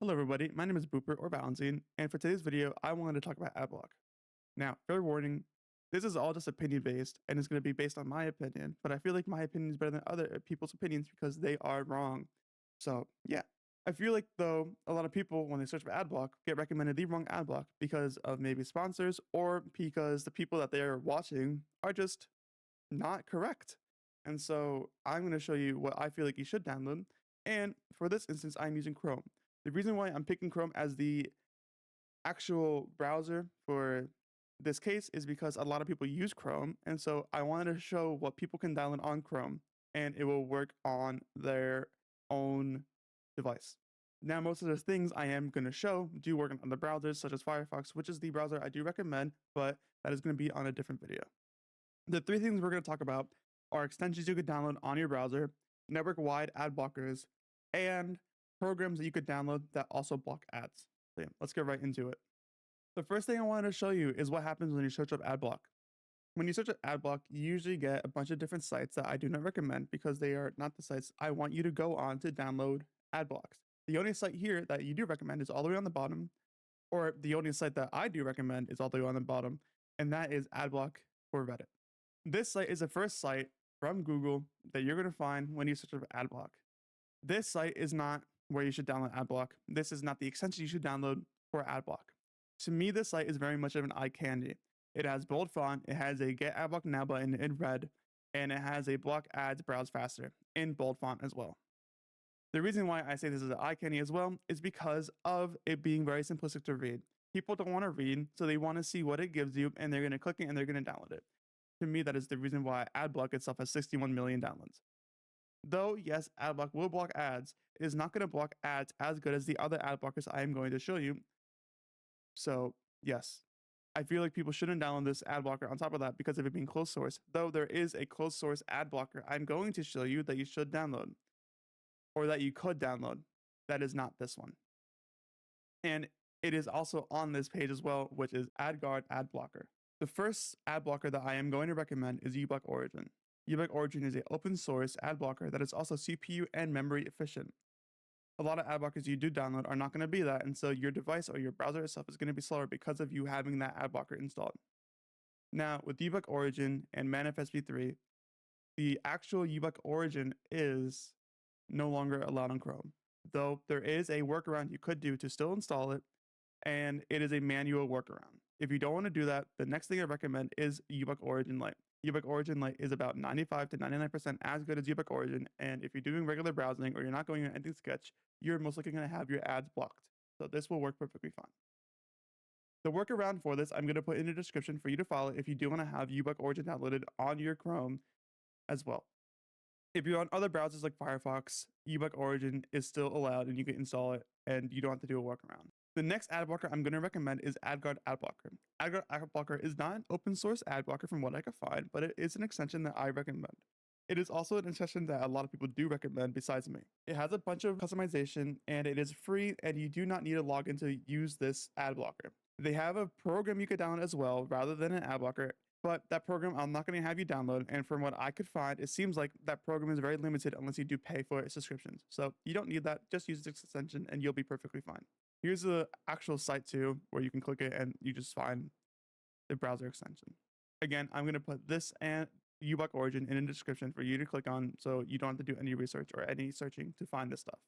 Hello everybody, my name is Booper or Balancing, and for today's video, I wanted to talk about Adblock. Now, fair warning, this is all just opinion based, and it's going to be based on my opinion, but I feel like my opinion is better than other people's opinions because they are wrong. So, yeah. I feel like, though, a lot of people, when they search for Adblock, get recommended the wrong Adblock because of maybe sponsors or because the people that they're watching are just not correct. And so I'm going to show you what I feel like you should download. And for this instance, I'm using Chrome. The reason why I'm picking Chrome as the actual browser for this case is because a lot of people use Chrome. And so I wanted to show what people can download on Chrome and it will work on their own device. Now, most of those things I am going to show do work on other browsers such as Firefox, which is the browser I do recommend, but that is going to be on a different video. The three things we're going to talk about are extensions you could download on your browser, network-wide ad blockers, and programs that you could download that also block ads. So yeah, let's get right into it. The first thing I wanted to show you is what happens when you search up Adblock. When you search up Adblock, you usually get a bunch of different sites that I do not recommend because they are not the sites I want you to go on to download Adblocks. The only site here that you do recommend is all the way on the bottom, or the only site that I do recommend is all the way on the bottom, and that is Adblock for Reddit. This site is the first site from Google that you're going to find when you search for Adblock. This site is not where you should download Adblock. This is not the extension you should download for Adblock. To me, this site is very much of an eye candy. It has bold font, it has a Get Adblock Now button in red, and it has a Block Ads Browse Faster in bold font as well. The reason why I say this is an eye candy as well is because of it being very simplistic to read. People don't want to read, so they want to see what it gives you, and they're going to click it and they're going to download it. To me, that is the reason why Adblock itself has 61 million downloads. Though, yes, Adblock will block ads, it is not going to block ads as good as the other ad blockers I am going to show you. So, yes, I feel like people shouldn't download this ad blocker on top of that because of it being closed source. Though there is a closed source ad blocker I'm going to show you that you should download, or that you could download. That is not this one. And it is also on this page as well, which is AdGuard Ad Blocker. The first ad blocker that I am going to recommend is uBlock Origin. uBlock Origin is an open source ad blocker that is also CPU and memory efficient. A lot of ad blockers you do download are not going to be that, and so your device or your browser itself is going to be slower because of you having that ad blocker installed. Now, with uBlock Origin and Manifest v3, the actual uBlock Origin is no longer allowed on Chrome, though there is a workaround you could do to still install it, and it is a manual workaround. If you don't want to do that, the next thing I recommend is uBlock Origin Lite. uBlock Origin Lite is about 95 to 99% as good as uBlock Origin, and if you're doing regular browsing or you're not going in anything sketch, you're most likely going to have your ads blocked. So this will work perfectly fine. The workaround for this, I'm going to put in the description for you to follow if you do want to have uBlock Origin downloaded on your Chrome as well. If you're on other browsers like Firefox, uBlock Origin is still allowed and you can install it and you don't have to do a workaround. The next ad blocker I'm going to recommend is AdGuard Ad Blocker. AdGuard Ad Blocker is not an open source ad blocker from what I could find, but it is an extension that I recommend. It is also an extension that a lot of people do recommend besides me. It has a bunch of customization and it is free and you do not need a login to use this ad blocker. They have a program you could download as well rather than an ad blocker, but that program I'm not going to have you download, and from what I could find, it seems like that program is very limited unless you do pay for subscriptions. So you don't need that, just use this extension and you'll be perfectly fine. Here's the actual site too, where you can click it and you just find the browser extension. Again, I'm going to put this and uBlock Origin in the description for you to click on so you don't have to do any research or any searching to find this stuff.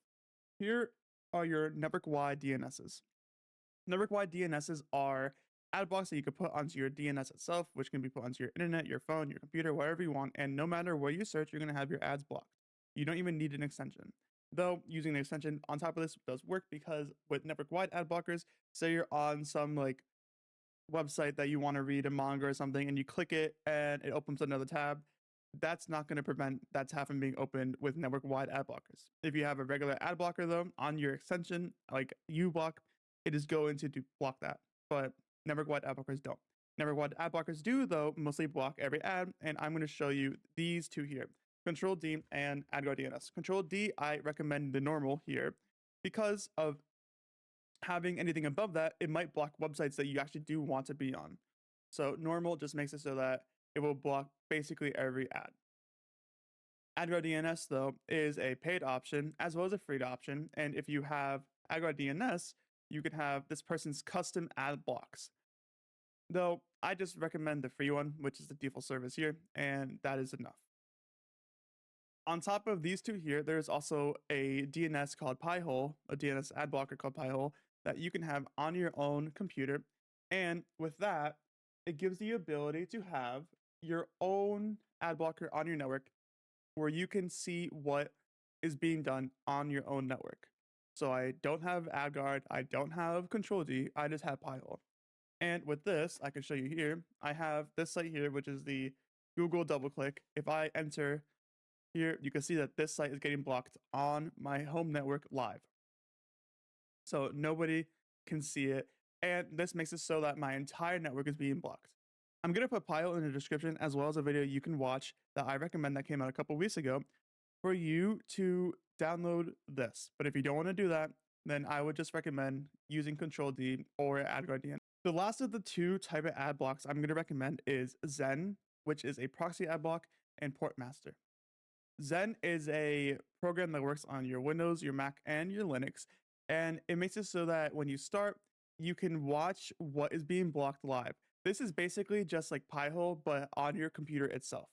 Here are your network-wide DNSs. Network-wide DNSs are ad blocks that you can put onto your DNS itself, which can be put onto your internet, your phone, your computer, whatever you want, and no matter where you search, you're going to have your ads blocked. You don't even need an extension. Though using an extension on top of this does work because with network-wide ad blockers, say you're on some like website that you want to read a manga or something and you click it and it opens another tab, that's not going to prevent that tab from being opened with network-wide ad blockers. If you have a regular ad blocker though on your extension like uBlock, it is going to block that, but network-wide ad blockers don't. Network-wide ad blockers do though mostly block every ad, and I'm going to show you these two here. Control D and AdGuard DNS. Control D, I recommend the normal here because of having anything above that, it might block websites that you actually do want to be on. So normal just makes it so that it will block basically every ad. AdGuard DNS, though, is a paid option as well as a free option. And if you have AdGuard DNS, you can have this person's custom ad blocks. Though I just recommend the free one, which is the default service here, and that is enough. On top of these two here, there's also a DNS called Piehole, a DNS ad blocker called Piehole that you can have on your own computer. And with that, it gives the ability to have your own ad blocker on your network where you can see what is being done on your own network. So I don't have AdGuard, I don't have Control D, I just have Piehole. And with this, I can show you here, I have this site here, which is the Google DoubleClick. If I enter here, you can see that this site is getting blocked on my home network live. So nobody can see it. And this makes it so that my entire network is being blocked. I'm going to put Piehole in the description as well as a video you can watch that I recommend that came out a couple weeks ago for you to download this. But if you don't want to do that, then I would just recommend using Control D or AdGuard DNS. The last of the two type of ad blocks I'm going to recommend is Zen, which is a proxy ad block, and Portmaster. Zen is a program that works on your Windows, your Mac, and your Linux, and it makes it so that when you start, you can watch what is being blocked live. This is basically just like Piehole, but on your computer itself.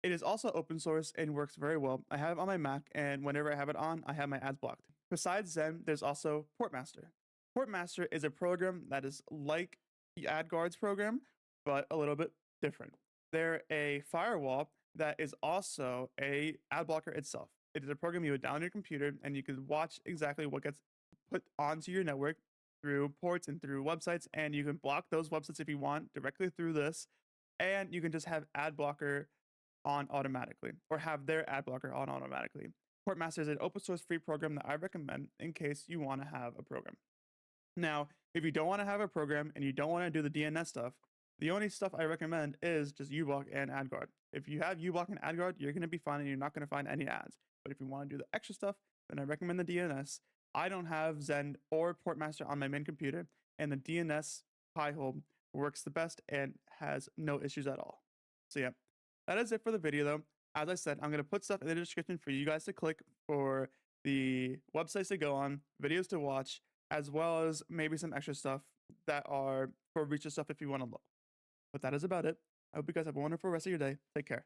It is also open source and works very well. I have it on my Mac, and whenever I have it on, I have my ads blocked. Besides Zen, there's also Portmaster. Portmaster is a program that is like the AdGuard's program, but a little bit different. They're a firewall that is also a ad blocker itself. It is a program you would download on your computer, and you can watch exactly what gets put onto your network through ports and through websites, and you can block those websites if you want directly through this, and you can just have ad blocker on automatically or have their ad blocker on automatically. Portmaster is an open source free program that I recommend in case you want to have a program. Now, if you don't want to have a program and you don't want to do the DNS stuff, the only stuff I recommend is just uBlock and AdGuard. If you have uBlock and AdGuard, you're going to be fine and you're not going to find any ads. But if you want to do the extra stuff, then I recommend the DNS. I don't have Zen or Portmaster on my main computer, and the DNS Piehole works the best and has no issues at all. So yeah, that is it for the video though. As I said, I'm going to put stuff in the description for you guys to click for the websites to go on, videos to watch, as well as maybe some extra stuff that are for research stuff if you want to look. But that is about it. I hope you guys have a wonderful rest of your day. Take care.